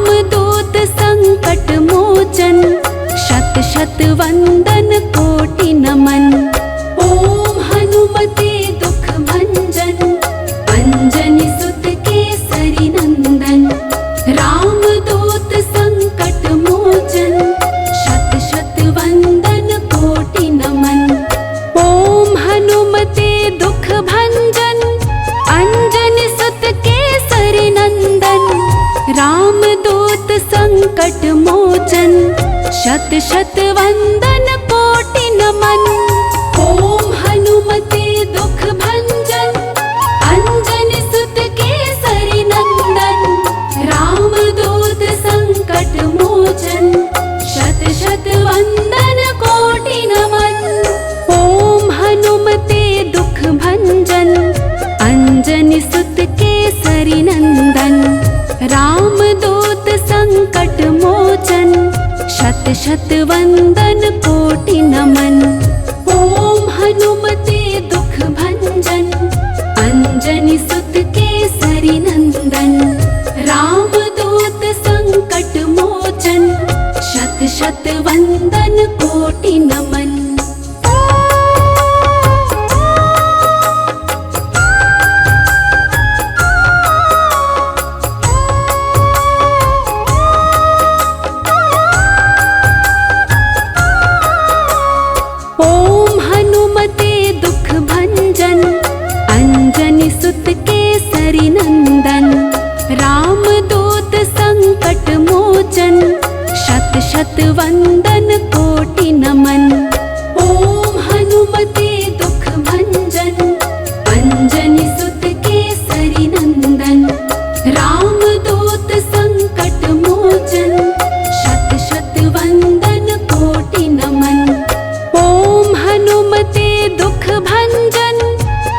रामदूत संकट मोचन, शत शत वंदन कोटि नमन। ओम हनुमते दुख भंजन, अंजनी सुत केसरी नंदन। रामदूत संकट मोचन, शत शत वंदन कोटि नमन। ओम हनुमते दुख भंजन, अंजनी सुत केसरी नंदन। रामदूत संकट मोचन, शत शत वंदन कोटि नमन। ओम हनुमते दुख भंजन, अंजनी सुत केसरी नंदन। रामदूत संकट मोचन, शत शत वंदन कोटि नमन। ओम हनुमते दुख भंजन, अंजनी सुत केसरी नंदन। रामदूत संकट मोचन, शत शत वंदन कोटि नमन। ओम हनुमते दुख भंजन, अंजनी सुत केसरी नंदन। रामदूत संकट मोचन, शत शत वंदन कोटि नमन। ओम हनुमते दुख भंजन, अंजनी सुत केसरी नंदन। रामदूत संकट मोचन, शत शत वंदन कोटि नमन। ओम हनुमते दुख भंजन, अंजनी सुत केसरी नंदन। रामदूत संकट मोचन, शत शत वंदन कोटि नमन। ओम हनुमते दुख भंजन,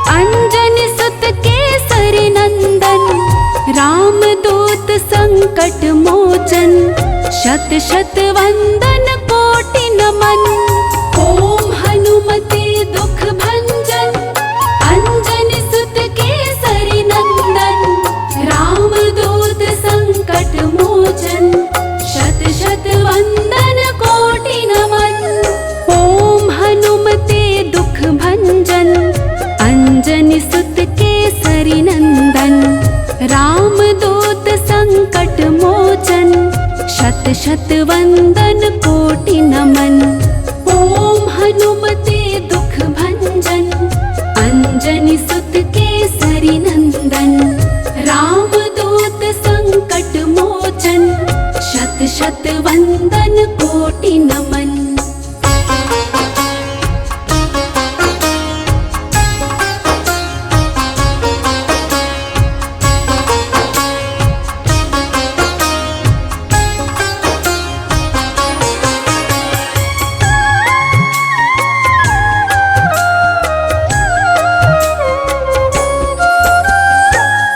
अंजनी सुत केसरी नंदन। रामदूत संकट मोचन, शत शत वंदन कोटि नमन। ओम हनुमते दुख भंजन, अंजनी सुत केसरी नंदन। रामदूत संकट मोचन, शत शत वंदन कोटि नमन। ओम हनुमते दुख भंजन, अंजनी सुत केसरी नंदन। रामदूत संकट मोचन, शत शत वंदन कोटि नमन। ओम हनुमते दुख भंजन, अंजनी सुत केसरी नंदन। रामदूत संकट मोचन, शत शत वंदन कोटि नमन।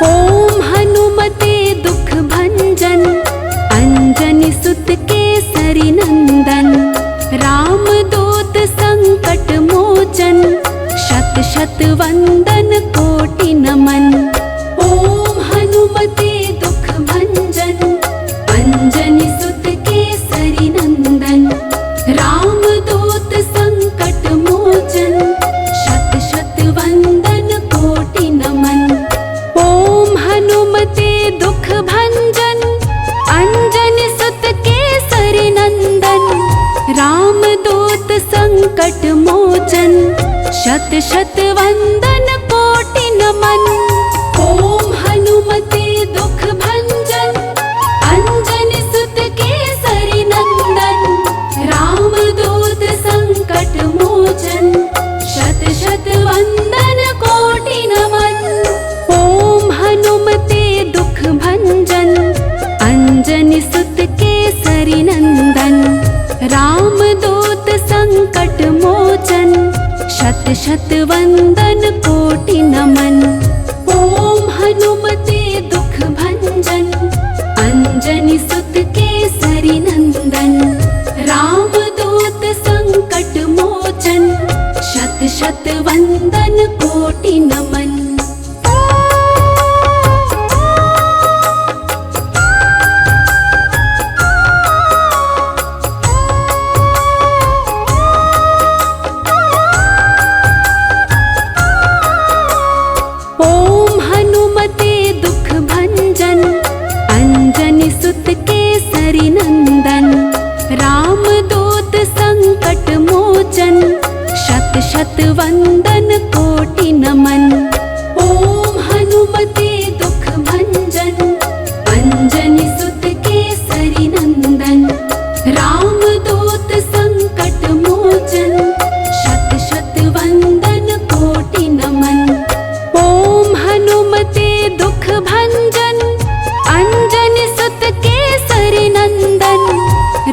ओम हनुमते दुख भंजन, अंजनी सुत केसरी नंदन। रामदूत संकट मोचन, शत शत वंदन कोटि नमन। ओम हनुमते दुख भंजन, अंजनी सुत केसरी नंदन। रामदूत संकट मोचन, शत शत वंदन कोटि नमन। ओम हनुमते दुख भंजन, अंजनी सुत केसरी नंदन। रामदूत संकट मोचन, शत शत वंदन कोटि नमन। ओम हनुमते दुख भंजन, अंजनी सुत केसरी नंदन। रामदूत संकट मोचन, शत शत वंदन कोटि नमन। ओम हनुमते दुख भंजन, अंजनी सुत केसरी नंदन। रामदूत संकट मोचन, शत शत वंदन कोटि नमन। ओम हनुमते दुख भंजन, अंजनी सुत केसरी नंदन। रामदूत संकट मोचन, शत शत वंदन कोटि नमन। शत वंदन कोटि नमन। ओम हनुमते दुख भंजन अंजनी सुत केसरी नंदन। राम दूत संकट मोचन शत शत वंदन कोटि नमन। ओम हनुमते दुख भंजन अंजनी सुत केसरी नंदन।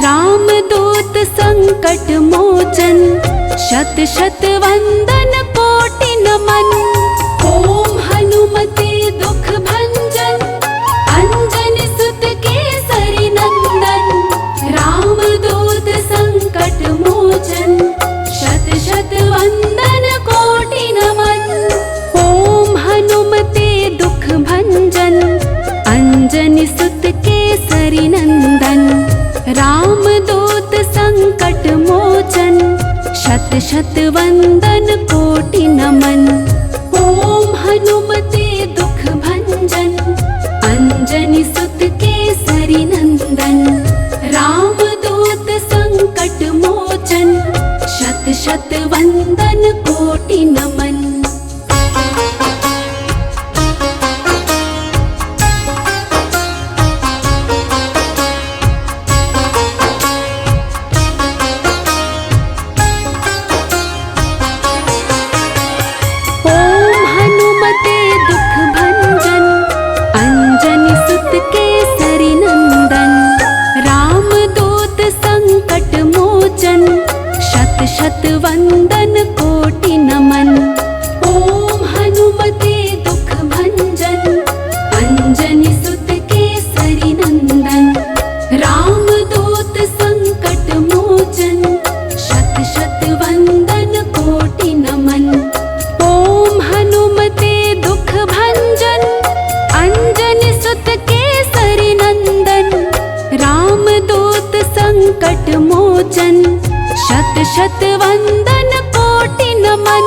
राम दूत संकट मोचन शत शत वंदन कोटि नमन। ओम हनुमते दुख भंजन अंजनी सुत केसरी नंदन। राम दूत संकट मोचन शत शत वंदन कोटि नमन। ओम हनुमते दुख भंजन अंजनी सुत केसरी नंदन। राम दूत संकट मोचन शत शत वंदन कोटि नमन। ओम हनुमते दुख भंजन अंजनी सुत केसरी नंदन। राम दूत संकट मोचन शत शत वंदन कोटि नमन। शत वंदन कोटि नमन। ओम हनुमते दुख भंजन अंजनी सुत केसरी नंदन। राम दूत संकट मोचन शत शत वंदन कोटि नमन। ओम हनुमते दुख भंजन अंजनी सुत केसरी नंदन। राम दूत संकट मोचन शत शत वंदन कोटि नमन।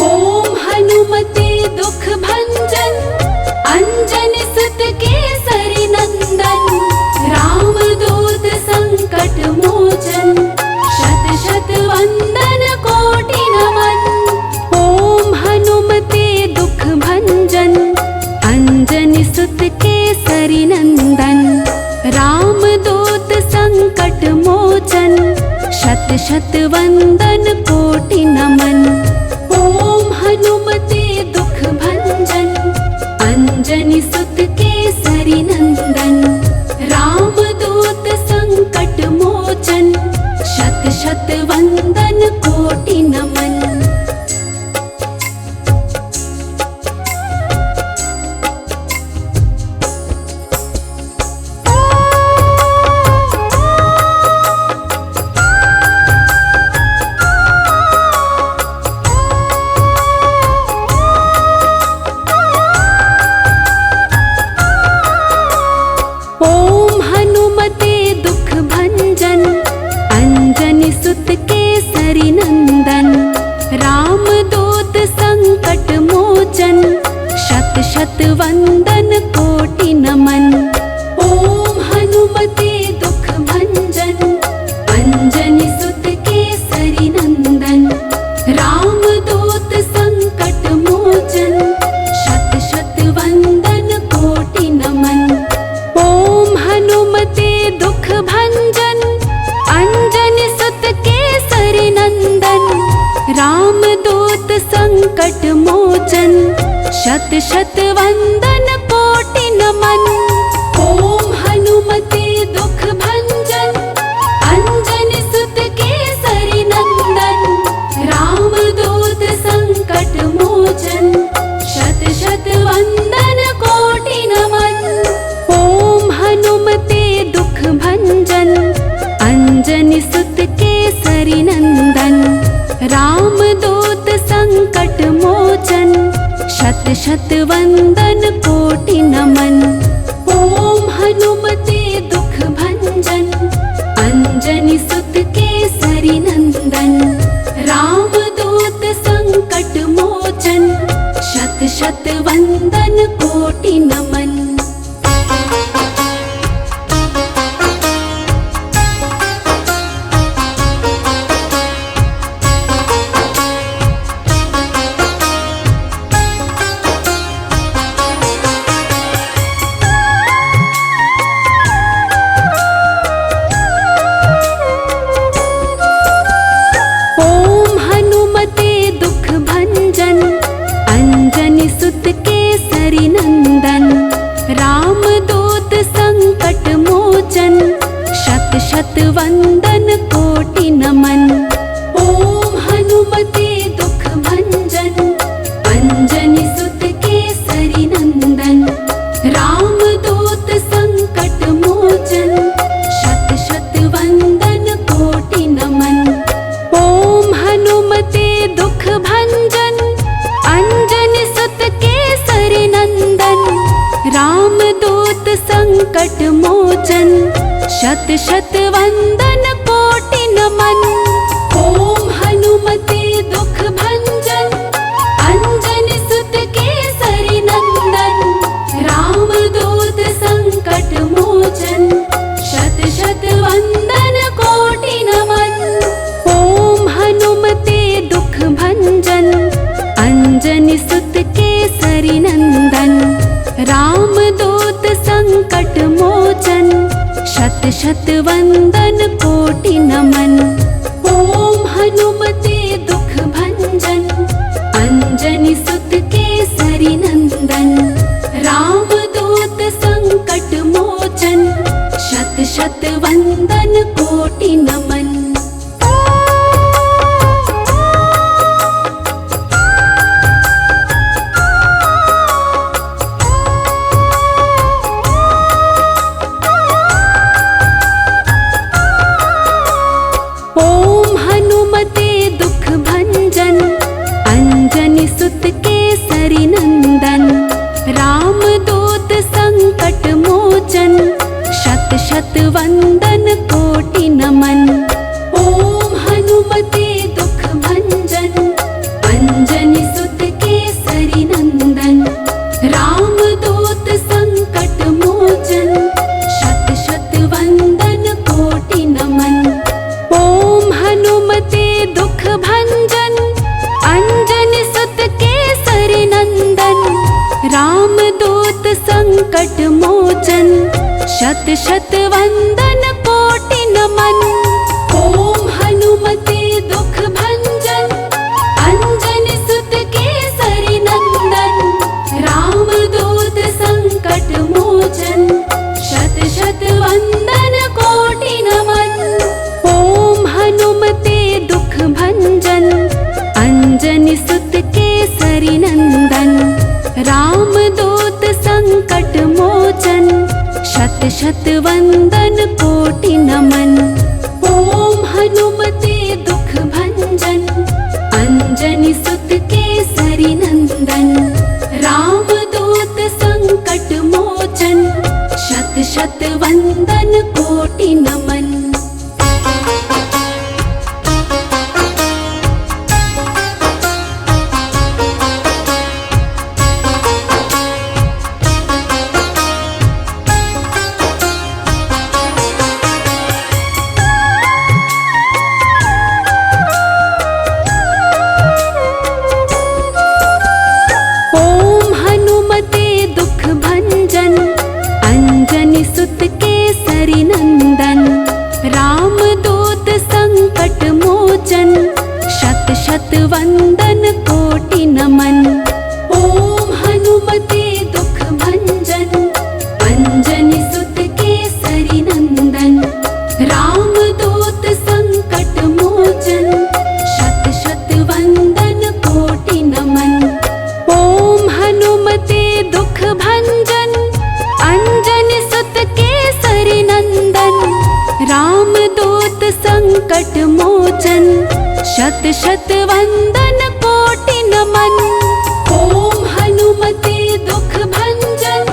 ओम हनुमते दुख भंजन अंजनी सुत केसरी नंदन। राम दूत संकट मोचन शत शत वंदन कोटि नमन। ओम हनुमते दुख भंजन अंजनी सुत केसरी नंदन। राम दूत संकट मोचन शत शत वंदन कोटि नमन। ओम हनुमते दुख भंजन अंजनी सुत केसरी नंदन। राम दूत संकट मोचन शत शत वंदन कोटि नमन। ओम हनुमते दुख भंजन अंजनी सुत केसरी नंदन। राम दूत संकट मोचन शत शत वंदन कोटि नमन। ओम हनुमते दुख भंजन अंजनी सुत केसरी नंदन। राम दूत संकट मोचन शत शत वंदन कोटि नमन। ओम हनुमते दुख भंजन अंजनी सुत केसरी नंदन। राम दूत संकट मोचन शत शत वंदन कोटि नमन। ओम हनुमते दुख भंजन अंजनी सुत केसरी नंदन। राम दूत संकट मोचन शत शत वंदन कोटि नमन। ओम हनुमते दुख भंजन अंजनी सुत केसरी नंदन। राम दूत संकट मोचन शत शत वंदन मोचन, शत शत वंदन कोटि नमन। ओम हनुमते दुख भंजन, अंजनी सुत केसरी नंदन। राम दूत संकट मोचन, शत शत वंदन कोटि नमन। ओम हनुमते दुख भंजन, अंजनी सुत केसरी नंदन। राम दूत संकट मोचन, शत शत वंदन कोटि नमन। ओम हनुमते दुख भंजन, अंजनी सुत केसरी नंदन। राम दूत संकट मोचन, शत शत वंदन कोटि नमन। ओम हनुमते दुख भंजन, अंजनी सुत केसरी नंदन। राम दूत संकट मोचन, शत शत वंदन कोटि नमन। ओम हनुमते दुख भंजन, अंजनी सुत केसरी नंदन। राम दूत संकट मोचन, शत शत वंदन कोटि नमन। ओम हनुमते दुख भंजन, अंजनी सुत केसरी नंदन। राम दूत संकट मोचन, शत शत वंदन कोटि नमन। ओम हनुमते दुख भंजन, अंजनी सुत केसरी नंदन। राम दूत संकट मोचन, शत शत वंदन कोटि नमन। ओम हनुमते दुख भंजन, अंजनी सुत केसरी नंदन। राम दूत संकट मोचन, शत शत वंदन कोटि नमन। ओम हनुमते दुख भंजन, अंजनी सुत केसरी नंदन। राम दूत संकट मोचन, शत शत वंदन कोटि नमन। ओम हनुमते दुख भंजन, अंजनी सुत केसरी नंदन। राम दूत संकट मोचन, शत शत वंदन कोटि नमन। ओम हनुमते दुख भंजन, अंजनी सुत केसरी नंदन। राम दूत संकट मोचन, शत शत वंदन कोटि नमन। ओम हनुमते दुख भंजन, अंजनी सुत केसरी नंदन। राम दूत संकट मोचन, शत शत वंदन कोटि नमन। ओम हनुमते दुख भंजन, अंजनी सुत केसरी नंदन। राम दूत संकट मोचन, शत शत वंदन कोटि नमन। ओम हनुमते दुख भंजन, अंजनी सुत केसरी नंदन। राम दूत संकट मोचन, शत शत वंदन कोटि नमन। ओम हनुमते दुख भंजन,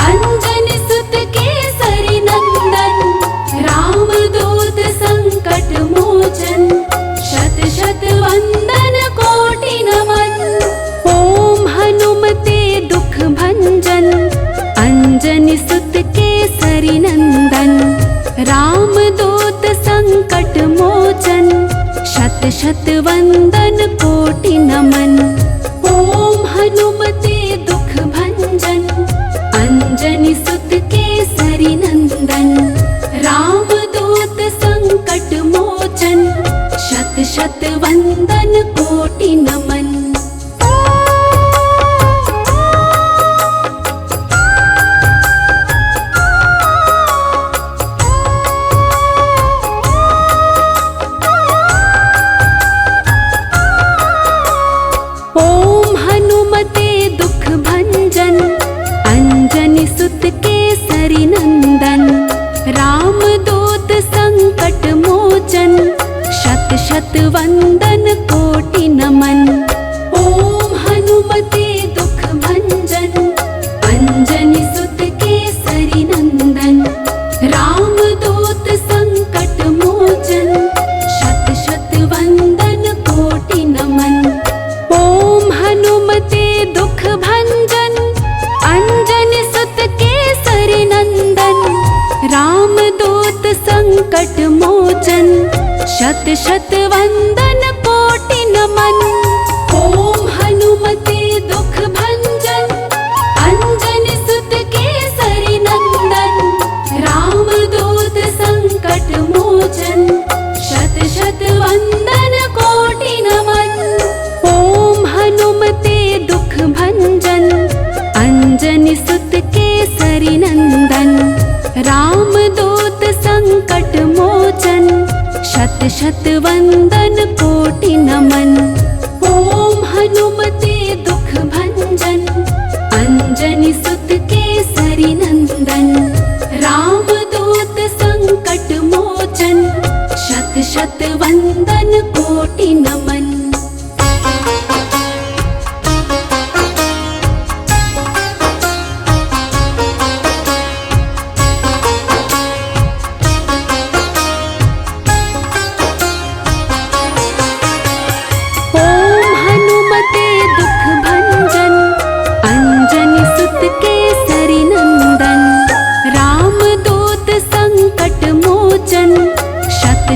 अंजनी सुत केसरी नंदन। राम दूत संकट मोचन, शत शत वंदन कोटि नमन। ओम हनुमते दुख भंजन, अंजनी सुत केसरी नंदन। राम दूत संकट मोचन, शत शत वंदन कोटि नमन। ओम हनुमते दुख भंजन, अंजनी सुत केसरी नंदन। राम दूत संकट मोचन, शत शत वंदन कोटि। コティナマン ओम शत वंदन कोटि नमन। ओम हनुमते दुख भंजन अंजनी सुत केसरी नंदन। राम दूत संकट मोचन शत शत वंदन कोटि नमन। ओम हनुमते दुख भंजन अंजनी सुत केसरी नंदन। राम दूत संकट मोचन शत शत वंदन कोटि नमन। ओम हनुमते दुख भंजन अंजनी सुत केसरी नंदन। राम दूत संकट मोचन शत शत वंदन कोटि नमन। ओम हनुमते दुख भंजन अंजनी सुत केसरी नंदन। राम दूत संकट मोचन शत शत वंदन कोटि नमन। ओम हनुमते दुख भंजन अंजनी सुत केसरी नंदन। राम दूत संकट मोचन शत शत वंदन कोटि नमन।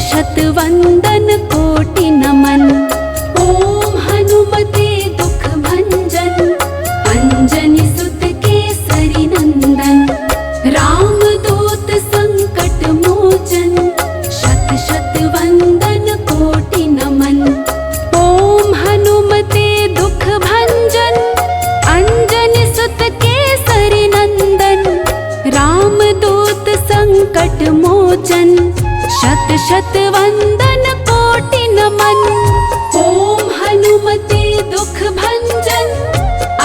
शत वंदन कोटि नमन। ओम हनुमते दुख भंजन अंजनी सुत केसरी नंदन। राम दूत संकट मोचन शत शत वंदन कोटि नमन। ओम हनुमते दुख भंजन अंजनी सुत केसरी नंदन। राम दूत संकट मोचन शत शत वंदन कोटि नमन। ओम हनुमते दुख भंजन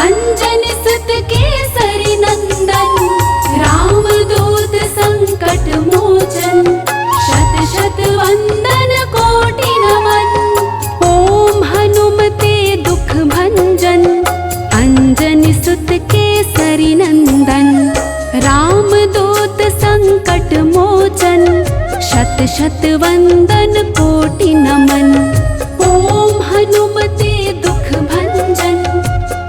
अंजनी सुत केसरी नंदन। राम दूत संकट मोचन शत शत वंदन कोटि नमन। ओम हनुमते दुख भंजन अंजनी सुत केसरी नंदन। राम दूत संकट मोचन शत शत वंदन कोटि नमन। ओम हनुमते दुख भंजन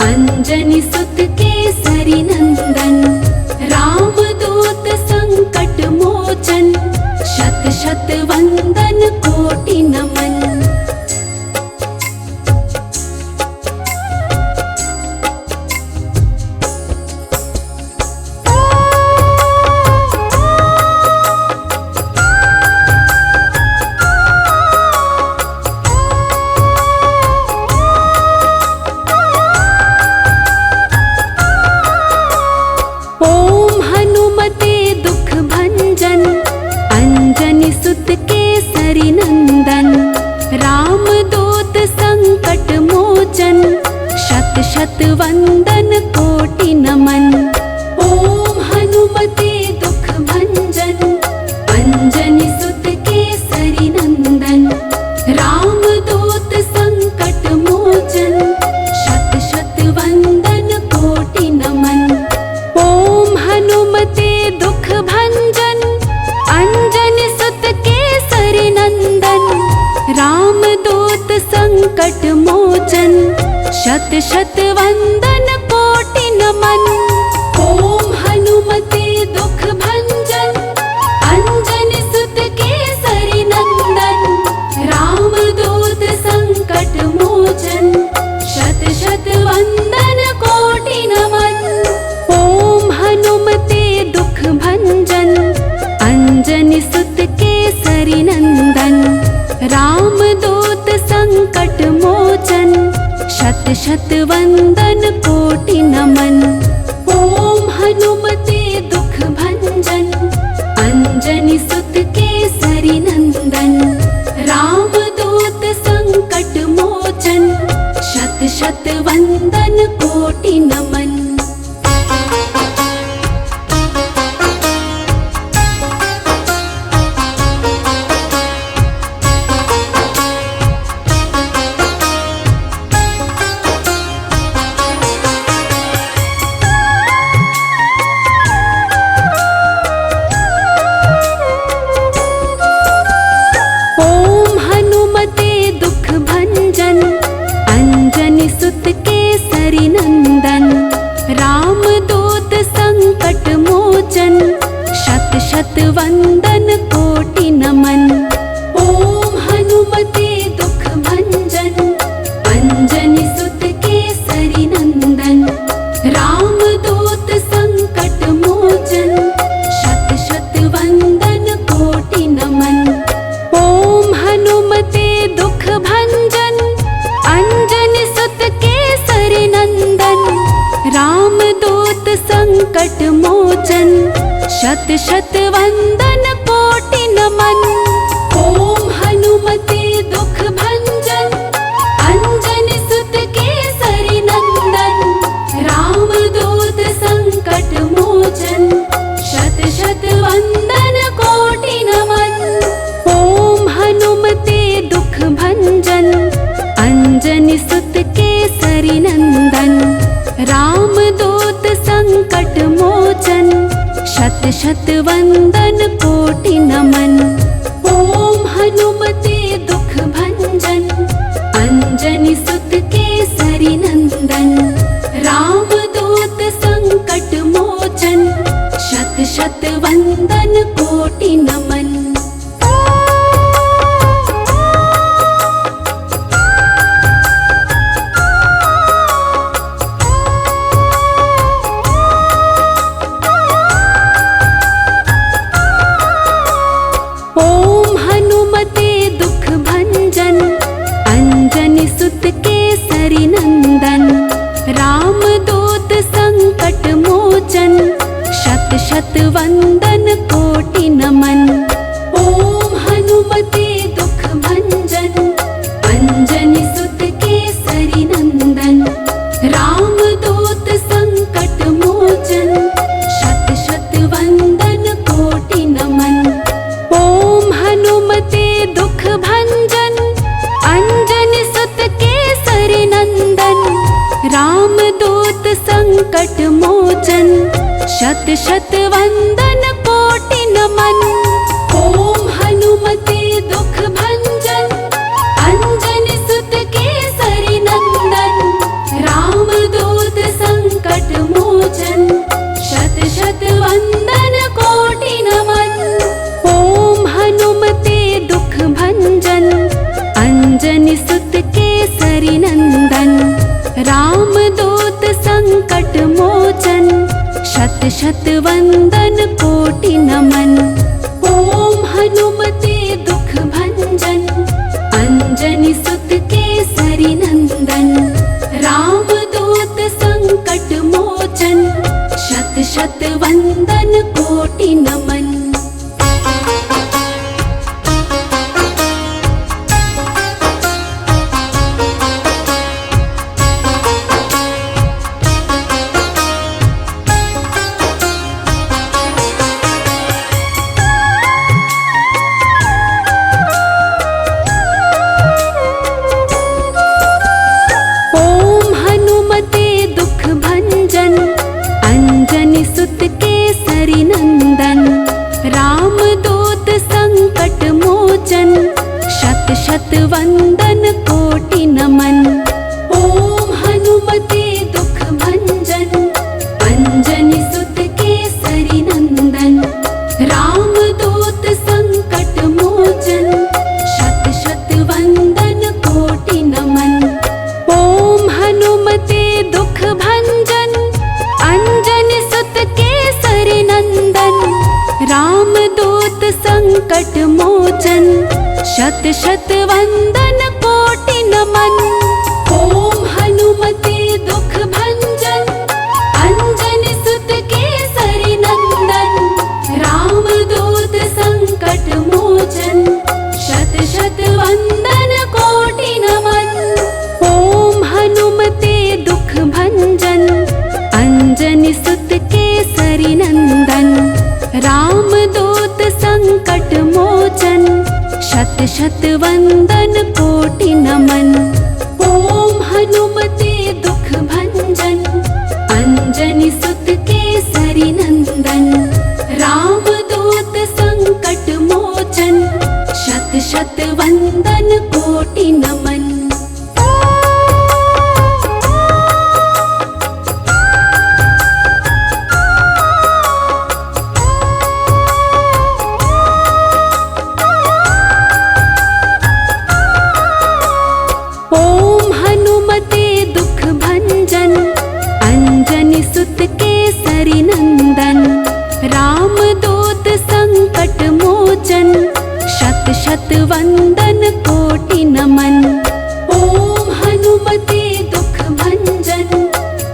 अंजनी सुत केसरी नंदन। राम दूत संकट मोचन शत शत वंदन कोटि नमन। सुत केसरी नंदन। राम दूत संकट मोचन शत शत वंदन कोटि नमन। ओम हनुमते दुख भंजन अंजनी सुत केसरी नंदन। राम दूत संकट मोचन शत शत वंदन कोटि नमन। ओम हनुमते दुख भंजन अंजनी सुत केसरी नंदन। राम दूत संकट मोचन शत शत वंदन कोटि नमन। ओम हनुमते दुख भंजन अंजनी सुत केसरी नंदन। राम दूत संकट मोचन शत शत वंदन कोटि नमन। ओम हनुमते दुख भंजन अंजनी सुत केसरी नंदन। राम दूत संकट मोचन शत शत वंदन कोटि नमन। ओम हनुमते दुख भंजन अंजनी सुत केसरी नंदन। राम दूत संकट मोचन शत शत वंदन कोटि नमन। वंदन कोटि नमन। ओम हनुमते दुख भंजन अंजनी सुत केसरी नंदन। राम दूत संकट मोचन शत शत वंदन कोटि नमन। ओम हनुमते दुख भंजन अंजनी सुत केसरी नंदन। राम दूत संकट मोचन शत शत वंदन कोटि नमन। ओम हनुमते दुख भंजन अंजनी सुत केसरी नंदन। राम दूत संकट मोचन शत शत वंदन कोटि नमन। ओम हनुमते दुख भंजन अंजनी सुत केसरी नंदन। राम दूत संकट मोचन शत शत वंदन कोटि नमन। ओम हनुमते दुख भंजन अंजनी सुत केसरी नंदन। राम दूत संकट मोचन शत शत वंदन कोटि नमन। ओम हनुमते दुख भंजन अंजनी सुत केसरी नंदन। राम दूत संकट मोचन शत शत वंदन कोटि नमन। ओम हनुमते दुख भंजन अंजनी सुत केसरी नंदन। राम दूत संकट मोचन शत शत वंदन कोटि नमन। ओम हनुमते दुख भंजन अंजनी सुत केसरी नंदन। राम दूत संकट मोचन शत शत वंदन कोटि नमन। ओम हनुमते दुख भंजन अंजनी सुत केसरी नंदन। राम दूत संकट मोचन शत शत वंदन कोटि नमन। ओम हनुमते दुख भंजन अंजनी सुत केसरी नंदन। राम दूत संकट मोचन शत शत वंदन कोटि नमन। ओम हनुमते दुख भंजन अंजनी सुत केसरी नंदन। राम दूत संकट मोचन शत शत वंदन कोटि नमन। ओम हनुमते दुख भंजन अंजनी सुत केसरी नंदन। राम दूत संकट मोचन शत शत वंदन कोटि नमन। ओम हनुमते दुख भंजन अंजनी सुत केसरी नंदन। राम दूत संकट मोचन शत शत वंदन कोटि नमन। ओम हनुमते दुख भंजन अंजनी सुत केसरी नंदन। राम दूत संकट मोचन शत शत वंदन कोटि नमन। ओम हनुमते दुख भंजन अंजनी सुत केसरी नंदन। राम दूत संकट मोचन शत शत वंदन कोटि नमन। ओम हनुमते दुख भंजन अंजनी सुत केसरी नंदन। राम दूत संकट मोचन शत शत वंदन कोटि नमन। ओम हनुमते दुख भंजन अंजनी सुत केसरी नंदन। राम दूत संकट मोचन शत शत वंदन कोटि नमन। मोचन, शत शत वंदन कोटि नमन। ओम हनुमते दुख भंजन,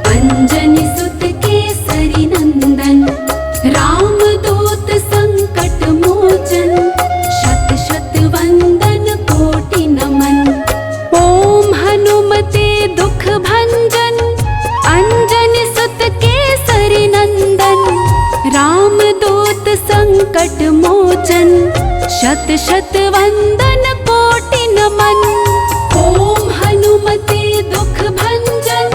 अंजनी सुत केसरी नंदन। राम दूत संकट मोचन, शत शत वंदन कोटि नमन। ओम हनुमते दुख भंजन, अंजनी सुत केसरी नंदन। राम दूत संकट मोचन, शत शत वंदन कोटि नमन। ओम हनुमते दुख भंजन,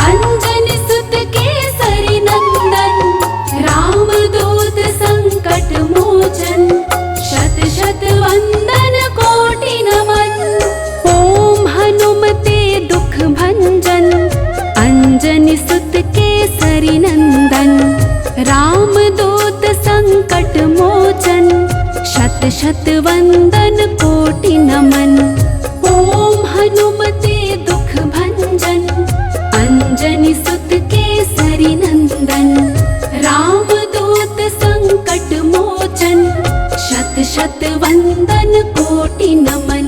अंजनी सुत केसरी नंदन। राम दूत संकट मोचन, शत शत वंदन कोटि नमन। ओम हनुमते दुख भंजन, अंजनी सुत केसरी नंदन। राम दूत संकट मोचन, शत शत वंदन कोटि नमन। ओम हनुमते दुख भंजन, अंजनी सुत केसरी नंदन। राम दूत संकट मोचन, शत शत वंदन कोटि नमन।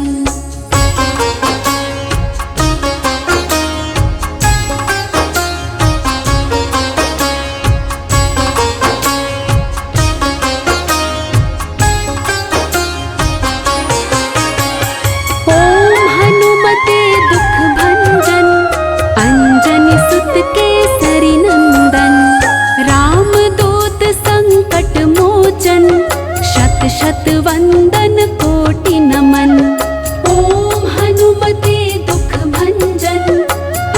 शत वंदन कोटि नमन। ओम हनुमते दुख भंजन,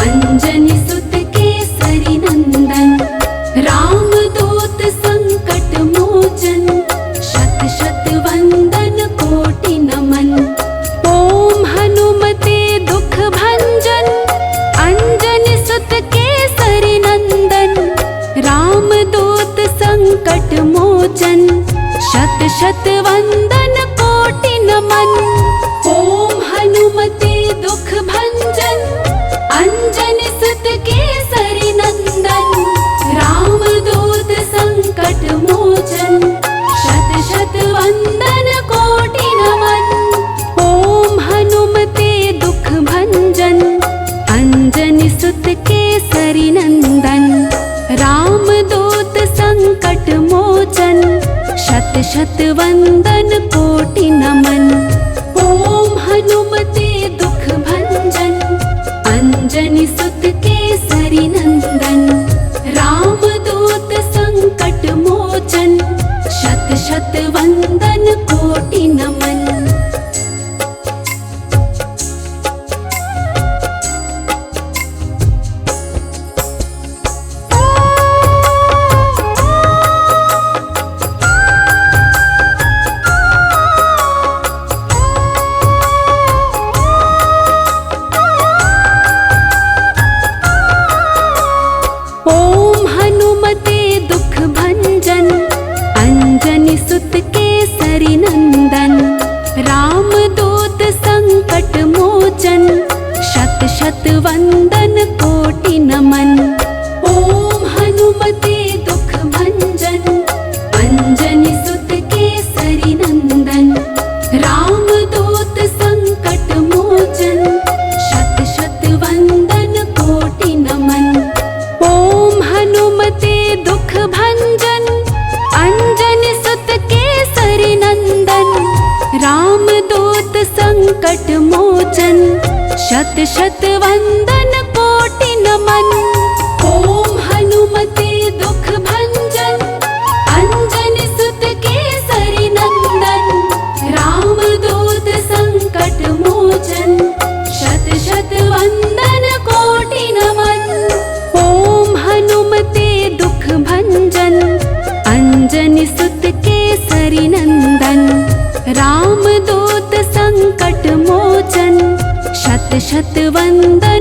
अंजनी सुत केसरी नंदन। राम दूत संकट मोचन, शत शत वंदन कोटि नमन। ओम हनुमते दुख भंजन, अंजनी सुत केसरी नंदन। राम दूत संकट मोचन, शत शत वंदन कोटि नमन। ओम हनुमते दुख भंजन, अंजनी सुत केसरी नंदन। राम दूत संकट मोचन, शत शत वंदन कोटि नमन। ओम हनुमते दुख भंजन, अंजनी सुत केसरी नंदन। राम दूत संकट मोचन, शत शत वंदन कोटि नमन। ओम हनुमते दुख भंजन, अंजनी सुत केसरी नंदन। राम दूत संकट मोचन, शत शत वंदन कोटि नमन। ओम हनुमते दुख भंजन, अंजनी सुत केसरी नंदन। राम दूत संकट मोचन, शत शत वंदन कोटि नमन। ओम हनुमते दुख भंजन, अंजनी सुत केसरी नंदन। राम दूत संकट मोचन, शत शत वंदन कोटि नमन। ओम हनुमते दुख भंजन, अंजनी सुत केसरी नंदन। राम दूत संकट मोचन, शत शत वंदन कोटि नमन। ओम हनुमते दुख भंजन, अंजनी सुत केसरी नंदन। राम दूत संकट मोचन, शत शत वंदन कोटि नमन। ओम हनुमते दुख भंजन, अंजनी सुत केसरी नंदन। राम दूत संकट मोचन, शत शत वंदन